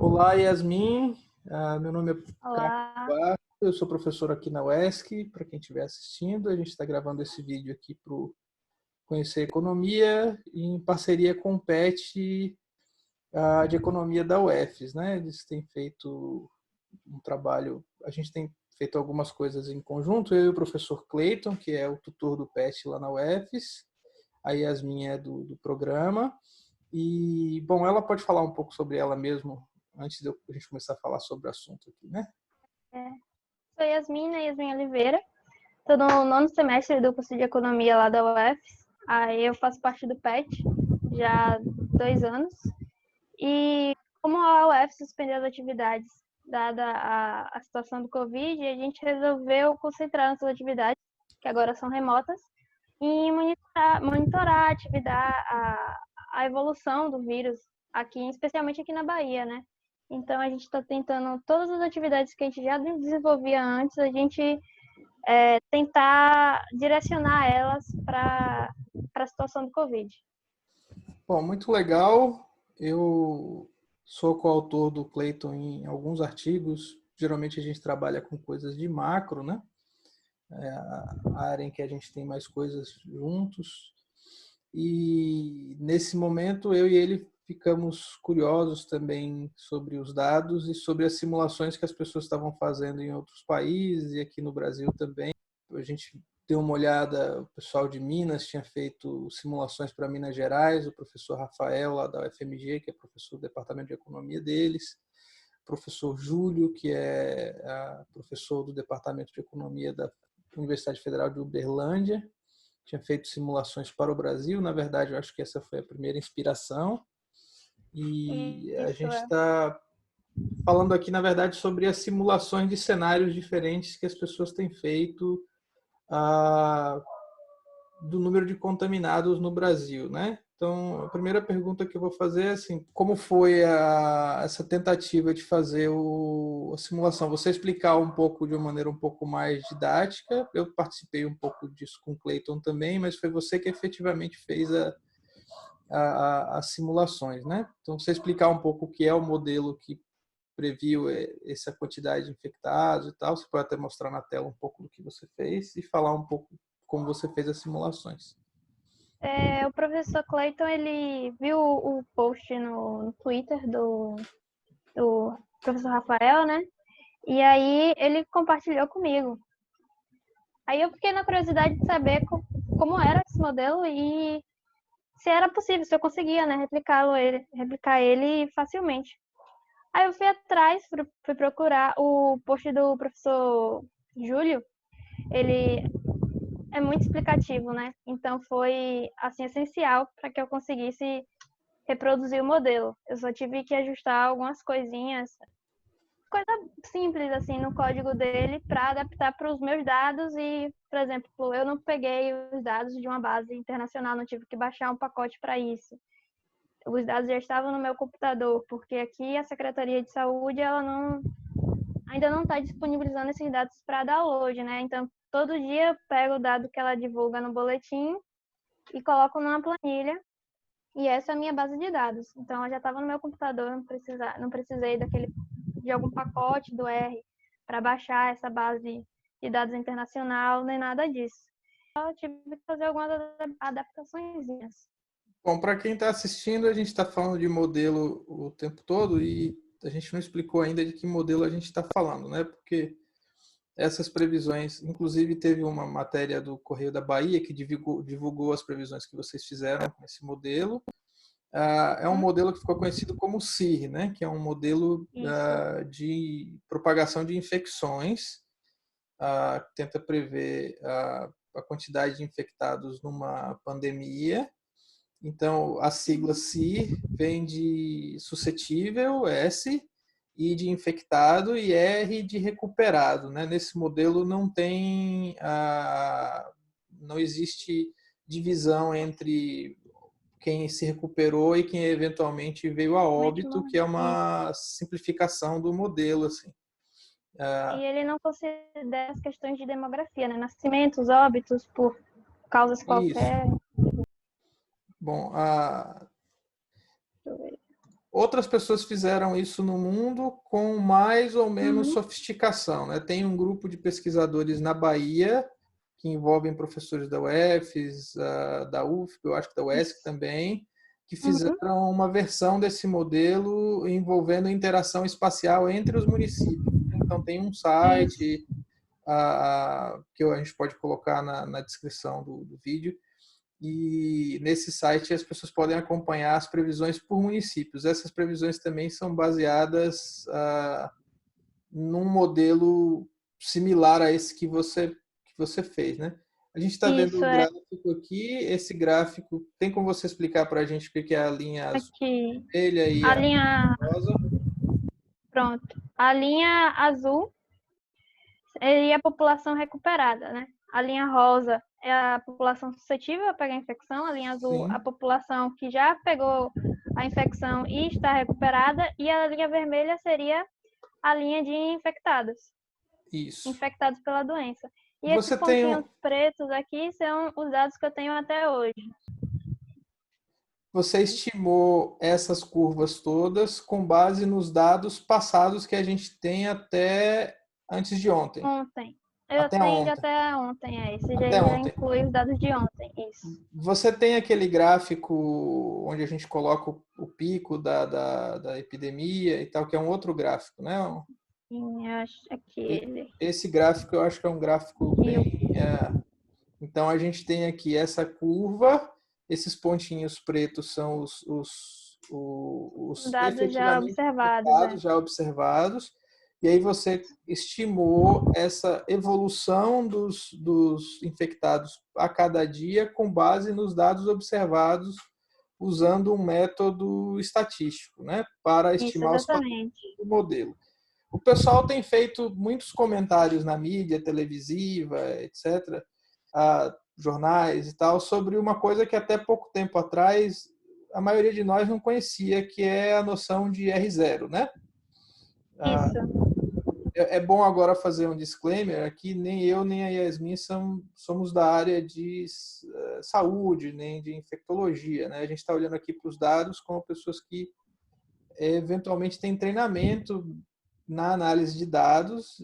Olá, Yasmin. Meu nome é Carlos Olá, Barros, eu sou professor aqui na UESC. Para quem estiver assistindo, a gente está gravando esse vídeo aqui para o Conhecer Economia, em parceria com o PET de Economia da UFES, né? Eles têm feito um trabalho, a gente tem feito algumas coisas em conjunto, eu e o professor Clayton, que é o tutor do PET lá na UFES, a Yasmin é do programa. E, bom, ela pode falar um pouco sobre ela mesmo, antes de a gente começar a falar sobre o assunto aqui, né? sou Yasmin Oliveira. Estou no nono semestre do curso de Economia lá da UFES. Aí eu faço parte do PET já há 2 anos. E como a UFES suspendeu as atividades dada a situação do Covid, a gente resolveu concentrar nossas atividades, que agora são remotas, em monitorar a evolução do vírus aqui, especialmente aqui na Bahia, né? Então a gente está tentando todas as atividades que a gente já desenvolvia antes, a gente tentar direcionar elas para a situação do Covid. Bom, muito legal. Eu sou coautor do Clayton em alguns artigos. Geralmente a gente trabalha com coisas de macro, né? A área em que a gente tem mais coisas juntos. E nesse momento eu e ele ficamos curiosos também sobre os dados e sobre as simulações que as pessoas estavam fazendo em outros países e aqui no Brasil também. A gente deu uma olhada, o pessoal de Minas tinha feito simulações para Minas Gerais, o professor Rafael lá da UFMG, que é professor do departamento de economia deles, o professor Júlio, que é professor do departamento de economia da Universidade Federal de Uberlândia, tinha feito simulações para o Brasil. Na verdade, eu acho que essa foi a primeira inspiração. E a Isso gente é. está falando aqui, na verdade, sobre as simulações de cenários diferentes que as pessoas têm feito do número de contaminados no Brasil, né? Então, a primeira pergunta que eu vou fazer é assim, como foi essa tentativa de fazer a simulação? Você explicar um pouco de uma maneira um pouco mais didática. Eu participei um pouco disso com o Clayton também, mas foi você que efetivamente fez as simulações, né? Então, você explicar um pouco o que é o modelo que previu essa quantidade de infectados e tal. Você pode até mostrar na tela um pouco do que você fez e falar um pouco como você fez as simulações. O professor Clayton, ele viu o post no Twitter do professor Rafael, né? E aí ele compartilhou comigo. Aí eu fiquei na curiosidade de saber como era esse modelo e se era possível, se eu conseguia, né, replicar ele facilmente. Aí eu fui atrás, fui procurar o post do professor Júlio. Ele é muito explicativo, né? Então foi assim essencial para que eu conseguisse reproduzir o modelo. Eu só tive que ajustar algumas coisinhas, coisa simples assim no código dele para adaptar para os meus dados e, por exemplo, eu não peguei os dados de uma base internacional, não tive que baixar um pacote para isso. Os dados já estavam no meu computador, porque aqui a Secretaria de Saúde ainda não está disponibilizando esses dados para download, né? Então, todo dia eu pego o dado que ela divulga no boletim e coloco numa planilha, e essa é a minha base de dados. Então, ela já estava no meu computador, não precisei de algum pacote do R para baixar essa base de dados internacional, nem nada disso. Eu tive que fazer algumas adaptações. Bom, para quem está assistindo, a gente está falando de modelo o tempo todo e a gente não explicou ainda de que modelo a gente está falando, né? Porque essas previsões, inclusive teve uma matéria do Correio da Bahia que divulgou as previsões que vocês fizeram com esse modelo. É um modelo que ficou conhecido como CIR, né? Que é um modelo Isso. de propagação de infecções, que tenta prever a quantidade de infectados numa pandemia. Então, a sigla CIR vem de suscetível, S, I de infectado e R de recuperado. Né? Nesse modelo não existe divisão entre quem se recuperou e quem eventualmente veio a óbito, que é uma simplificação do modelo. Assim. E ele não considera as questões de demografia, né? Nascimentos, óbitos por causas Isso. qualquer. Bom, outras pessoas fizeram isso no mundo com mais ou menos sofisticação, né? Tem um grupo de pesquisadores na Bahia que envolvem professores da UFES, da UFP, eu acho que da UESC também, que fizeram uma versão desse modelo envolvendo interação espacial entre os municípios. Então tem um site que a gente pode colocar na descrição do vídeo, e nesse site as pessoas podem acompanhar as previsões por municípios. Essas previsões também são baseadas num modelo similar a esse que você fez, né? A gente está vendo Isso, o gráfico aqui. Esse gráfico, tem como você explicar para a gente o que é a linha azul, aqui. vermelha e A a linha, rosa? pronto. A linha azul é a população recuperada, né? A linha rosa é a população suscetível a pegar a infecção, a linha azul, a Sim, população que já pegou a infecção e está recuperada, e a linha vermelha seria a linha de infectados, isso. infectados pela doença. E esses Você tem pontinhos pretos aqui são os dados que eu tenho até hoje. Você estimou essas curvas todas com base nos dados passados que a gente tem até antes de ontem. Ontem. Eu Até tenho de ontem. até ontem, esse Até já ontem. inclui os dados de ontem, isso. Você tem aquele gráfico onde a gente coloca o pico da epidemia e tal, que é um outro gráfico, né? Sim, eu acho aquele. Esse gráfico eu acho que é um gráfico bem. Então a gente tem aqui essa curva, esses pontinhos pretos são os Dados já efetivamente observados, infectados, já observados, e aí você estimou essa evolução dos infectados a cada dia com base nos dados observados usando um método estatístico, né, para Isso, estimar os padrões exatamente. do modelo. O pessoal tem feito muitos comentários na mídia televisiva, etc., jornais e tal, sobre uma coisa que até pouco tempo atrás a maioria de nós não conhecia, que é a noção de R0, né? Isso. É bom agora fazer um disclaimer aqui, nem eu nem a Yasmin somos da área de saúde, nem de infectologia, né? A gente está olhando aqui para os dados como pessoas que eventualmente têm treinamento na análise de dados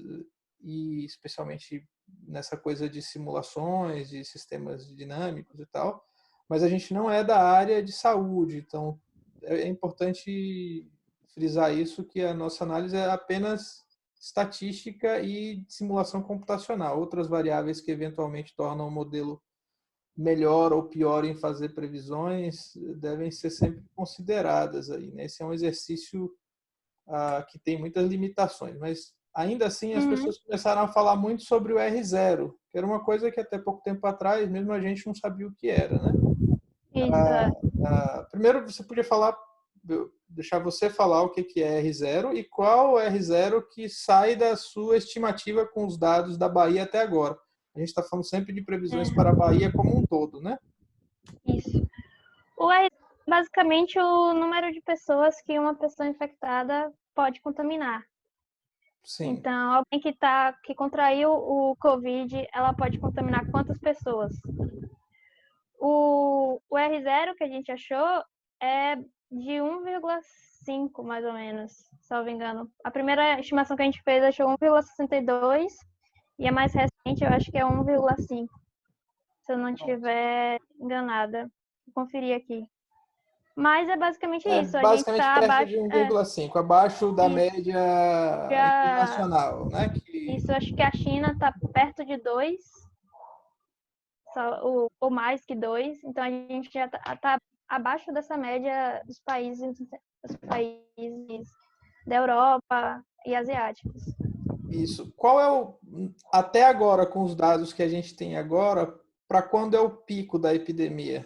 e especialmente nessa coisa de simulações, de sistemas dinâmicos e tal, mas a gente não é da área de saúde, então é importante frisar isso, que a nossa análise é apenas estatística e simulação computacional. Outras variáveis que eventualmente tornam o modelo melhor ou pior em fazer previsões devem ser sempre consideradas aí, né? Esse é um exercício que tem muitas limitações, mas ainda assim as pessoas começaram a falar muito sobre o R0, que era uma coisa que até pouco tempo atrás mesmo a gente não sabia o que era, né? Isso. Primeiro você podia falar, deixar você falar o que é R0 e qual é R0 que sai da sua estimativa com os dados da Bahia até agora. A gente está falando sempre de previsões para a Bahia como um todo, né? Isso. O R é basicamente o número de pessoas que uma pessoa infectada pode contaminar. Sim. Então, alguém que contraiu o Covid, ela pode contaminar quantas pessoas? O R0 que a gente achou é de 1,5, mais ou menos, se eu não me engano. A primeira estimação que a gente fez achou 1,62 e a mais recente eu acho que é 1,5, se eu não estiver enganada. Vou conferir aqui. Mas é basicamente isso. A gente Basicamente está perto de abaixo. 1,5, abaixo da média Já, internacional, né? isso, acho que a China está perto de 2, ou mais que 2. Então a gente já está abaixo dessa média dos países da Europa e asiáticos. Isso. Qual é até agora, com os dados que a gente tem agora, para quando é o pico da epidemia?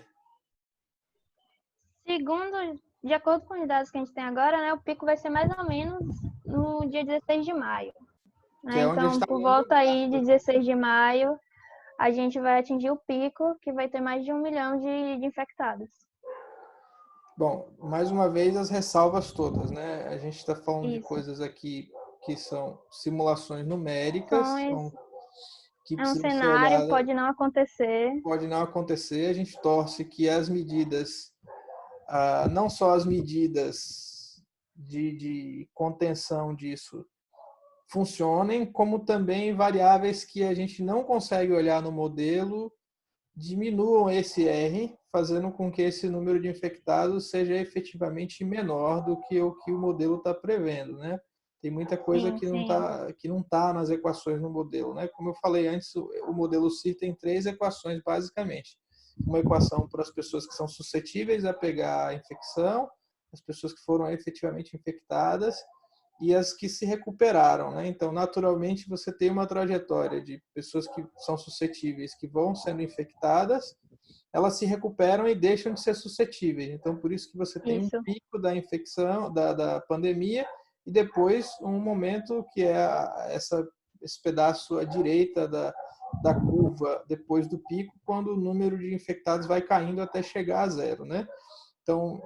De acordo com os dados que a gente tem agora, né, o pico vai ser mais ou menos no dia 16 de maio. Que Né? é onde a gente Então, está por olhando volta o aí de gráfico. 16 de maio, a gente vai atingir o pico, que vai ter mais de 1 milhão de infectados. Bom, mais uma vez as ressalvas todas, né? A gente está falando de Isso. coisas aqui que são simulações numéricas, que É um precisam ser cenário, olhadas, pode não acontecer. pode não acontecer. A gente torce que as medidas, não só as medidas de contenção disso funcionem, como também variáveis que a gente não consegue olhar no modelo diminuam esse R, fazendo com que esse número de infectados seja efetivamente menor do que o modelo está prevendo, né? Tem muita coisa Sim, sim. que não tá nas equações no modelo, né? Como eu falei antes, o modelo CIR tem 3 equações basicamente. Uma equação para as pessoas que são suscetíveis a pegar a infecção, as pessoas que foram efetivamente infectadas e as que se recuperaram, né? Então, naturalmente, você tem uma trajetória de pessoas que são suscetíveis, que vão sendo infectadas, elas se recuperam e deixam de ser suscetíveis. Então, por isso que você tem um Isso. pico da infecção, da pandemia, e depois um momento que é esse pedaço à direita da curva, depois do pico, quando o número de infectados vai caindo até chegar a zero, né? Então,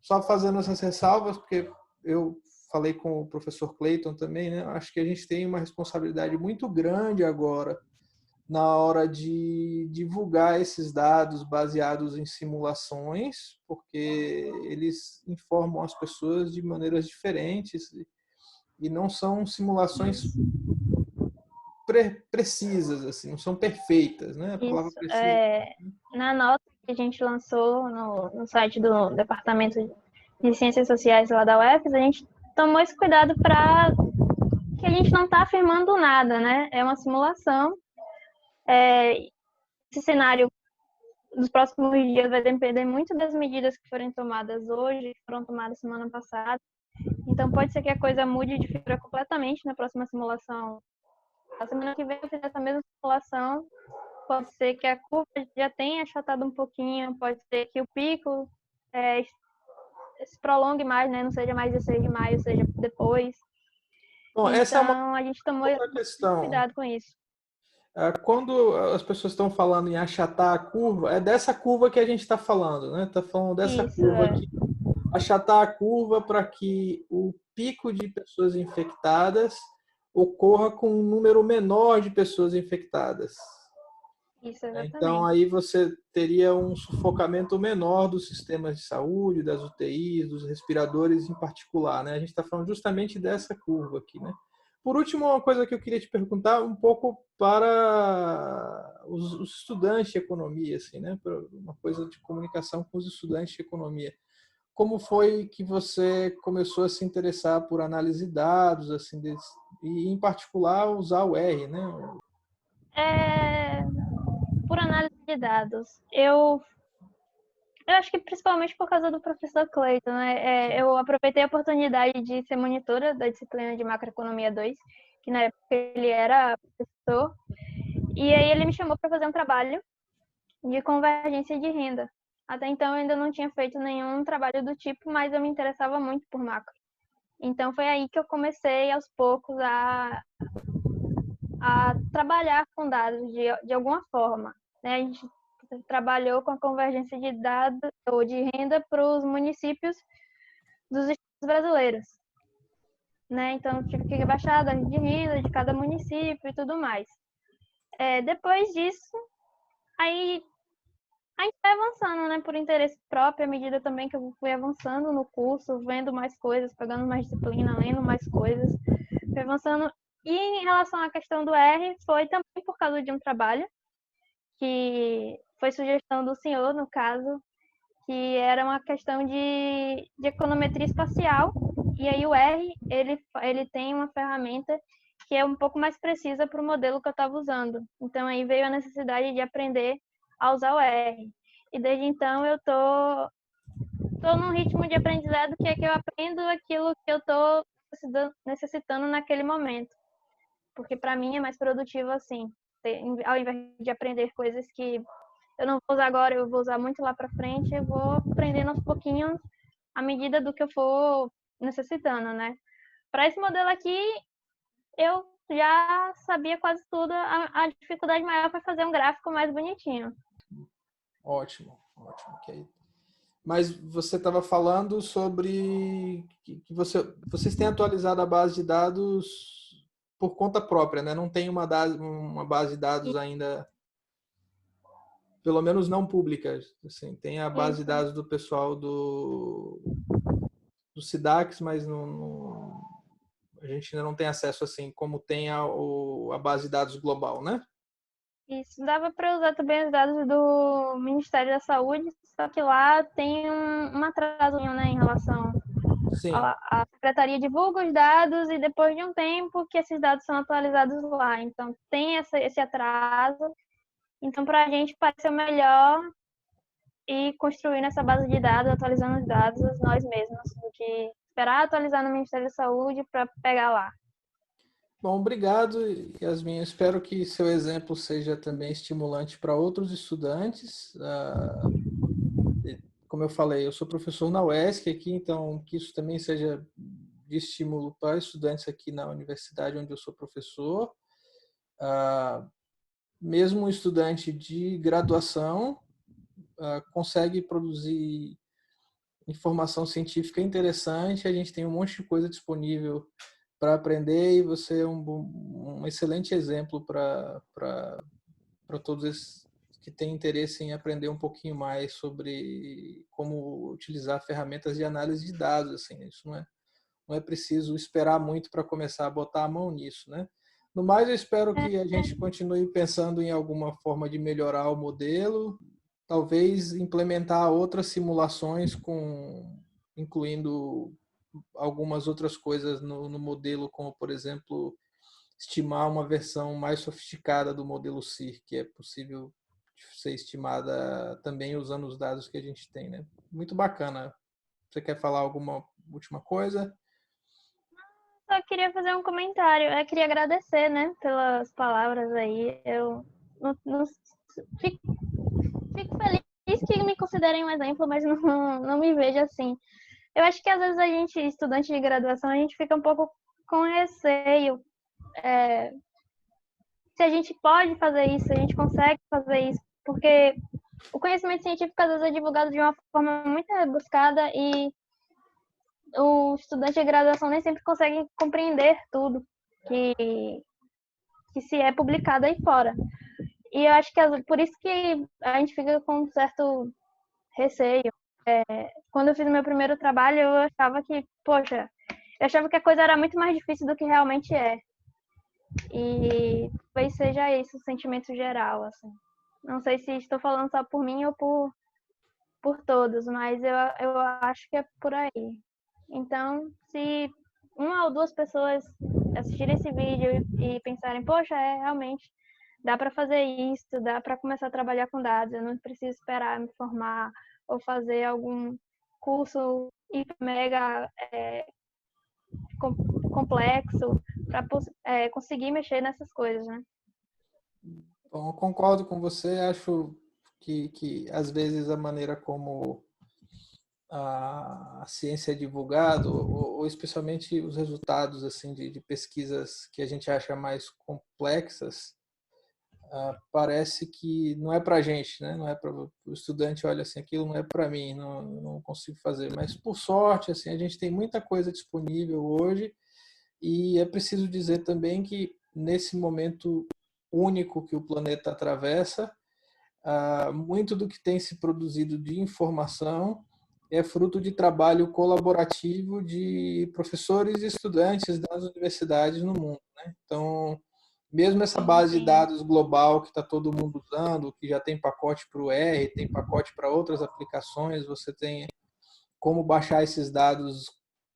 só fazendo essas ressalvas, porque eu falei com o professor Clayton também, né? Acho que a gente tem uma responsabilidade muito grande agora na hora de divulgar esses dados baseados em simulações, porque eles informam as pessoas de maneiras diferentes e não são simulações precisas, assim, não são perfeitas, né? A palavra Isso. precisa. Na nota que a gente lançou no site do Departamento de Ciências Sociais lá da UFES, a gente tomou esse cuidado para que a gente não está afirmando nada, né? É uma simulação. Esse cenário nos próximos dias vai depender muito das medidas que forem tomadas hoje, que foram tomadas semana passada. Então, pode ser que a coisa mude de figura completamente na próxima simulação. Na semana que vem eu fiz essa mesma simulação. Pode ser que a curva já tenha achatado um pouquinho, pode ser que o pico se prolongue mais, né? Não seja mais 16 de maio, seja depois. Bom, essa é uma Então, a gente tomou outra questão. cuidado com isso. Quando as pessoas estão falando em achatar a curva, é dessa curva que a gente está falando, né? Está falando dessa Isso, curva aqui. Achatar a curva para que o pico de pessoas infectadas ocorra com um número menor de pessoas infectadas. isso, Então, exatamente. aí você teria um sufocamento menor dos sistemas de saúde, das UTIs, dos respiradores em particular, né? A gente está falando justamente dessa curva aqui, né? Por último, uma coisa que eu queria te perguntar um pouco para os estudantes de economia, assim, né? Uma coisa de comunicação com os estudantes de economia. Como foi que você começou a se interessar por análise de dados, assim, e em particular usar o R, né? É, por análise de dados, eu acho que principalmente por causa do professor Clayton, né? Eu aproveitei a oportunidade de ser monitora da disciplina de Macroeconomia 2, que na época ele era professor, e aí ele me chamou para fazer um trabalho de convergência de renda. Até então eu ainda não tinha feito nenhum trabalho do tipo, mas eu me interessava muito por macro. Então foi aí que eu comecei aos poucos a trabalhar com dados de alguma forma, né? A gente trabalhou com a convergência de dados ou de renda para os municípios dos estados brasileiros, né? Então tive que baixar a dados de renda de cada município e tudo mais. Depois disso, aí a gente vai avançando, né? Por interesse próprio, à medida também que eu fui avançando no curso, vendo mais coisas, pegando mais disciplina, lendo mais coisas, fui avançando. E em relação à questão do R, foi também por causa de um trabalho que foi sugestão do senhor, no caso, que era uma questão de econometria espacial. E aí o R, ele tem uma ferramenta que é um pouco mais precisa para o modelo que eu estava usando. Então aí veio a necessidade de aprender a usar o R. E desde então eu tô num ritmo de aprendizado que é que eu aprendo aquilo que eu tô necessitando naquele momento. Porque para mim é mais produtivo assim, ao invés de aprender coisas que eu não vou usar agora, eu vou usar muito lá para frente, eu vou aprendendo aos pouquinhos à medida do que eu for necessitando, né? Para esse modelo aqui, eu já sabia quase tudo, a dificuldade maior foi fazer um gráfico mais bonitinho. Ótimo, ótimo. Okay. Mas você estava falando sobre que vocês têm atualizado a base de dados por conta própria, né? Não tem uma base de dados ainda, pelo menos não pública. Assim, tem a base de Isso. dados do pessoal do do SIDACS, mas a gente ainda não tem acesso assim como tem a base de dados global, né? Isso, dava para usar também os dados do Ministério da Saúde, só que lá tem um atrasozinho, né, em relação Sim. a Secretaria divulga os dados e depois de um tempo que esses dados são atualizados lá. Então, tem esse atraso. Então, para a gente pareceu melhor ir construindo essa base de dados, atualizando os dados nós mesmos, do que esperar atualizar no Ministério da Saúde para pegar lá. Bom, obrigado, Yasmin. Eu espero que seu exemplo seja também estimulante para outros estudantes. Como eu falei, eu sou professor na UESC aqui, então que isso também seja de estímulo para estudantes aqui na universidade onde eu sou professor. Mesmo um estudante de graduação consegue produzir informação científica interessante, a gente tem um monte de coisa disponível para aprender e você é um excelente exemplo para todos esses que têm interesse em aprender um pouquinho mais sobre como utilizar ferramentas de análise de dados. Assim, isso não é preciso esperar muito para começar a botar a mão nisso, né? No mais, eu espero que a gente continue pensando em alguma forma de melhorar o modelo, talvez implementar outras simulações incluindo algumas outras coisas no modelo, como, por exemplo, estimar uma versão mais sofisticada do modelo CIR, que é possível ser estimada também usando os dados que a gente tem, né? Muito bacana. Você quer falar alguma última coisa? Só queria fazer um comentário. Eu queria agradecer, né, pelas palavras aí. Eu não fico, fico feliz que me considerem um exemplo, mas não me vejo assim. Eu acho que às vezes a gente, estudante de graduação, a gente fica um pouco com receio. Se a gente pode fazer isso, se a gente consegue fazer isso, porque o conhecimento científico às vezes é divulgado de uma forma muito rebuscada e o estudante de graduação nem sempre consegue compreender tudo que se é publicado aí fora. E eu acho que por isso que a gente fica com um certo receio. Quando eu fiz o meu primeiro trabalho, eu achava que, poxa, eu achava que a coisa era muito mais difícil do que realmente é. E talvez seja esse o sentimento geral, assim. Não sei se estou falando só por mim ou por todos, mas eu acho que é por aí. Então, se uma ou duas pessoas assistirem esse vídeo e pensarem, poxa, realmente dá para fazer isso, dá para começar a trabalhar com dados, eu não preciso esperar me formar ou fazer algum curso hiper mega complexo para conseguir mexer nessas coisas, né? Bom, eu concordo com você. Acho que às vezes a maneira como a ciência é divulgada, ou especialmente os resultados assim de pesquisas que a gente acha mais complexas, parece que não é para a gente, né? Não é para o estudante, olha assim, aquilo não é para mim, não consigo fazer. Mas por sorte, assim, a gente tem muita coisa disponível hoje e é preciso dizer também que nesse momento único que o planeta atravessa, muito do que tem se produzido de informação é fruto de trabalho colaborativo de professores e estudantes das universidades no mundo, né? Então, mesmo essa base de dados global que está todo mundo usando, que já tem pacote para o R, tem pacote para outras aplicações, você tem como baixar esses dados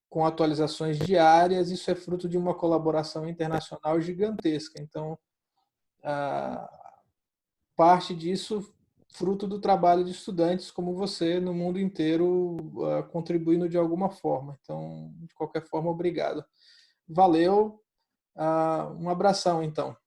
com atualizações diárias, isso é fruto de uma colaboração internacional gigantesca. Então, parte disso fruto do trabalho de estudantes como você no mundo inteiro, contribuindo de alguma forma. Então, de qualquer forma, obrigado. Valeu, um abração então.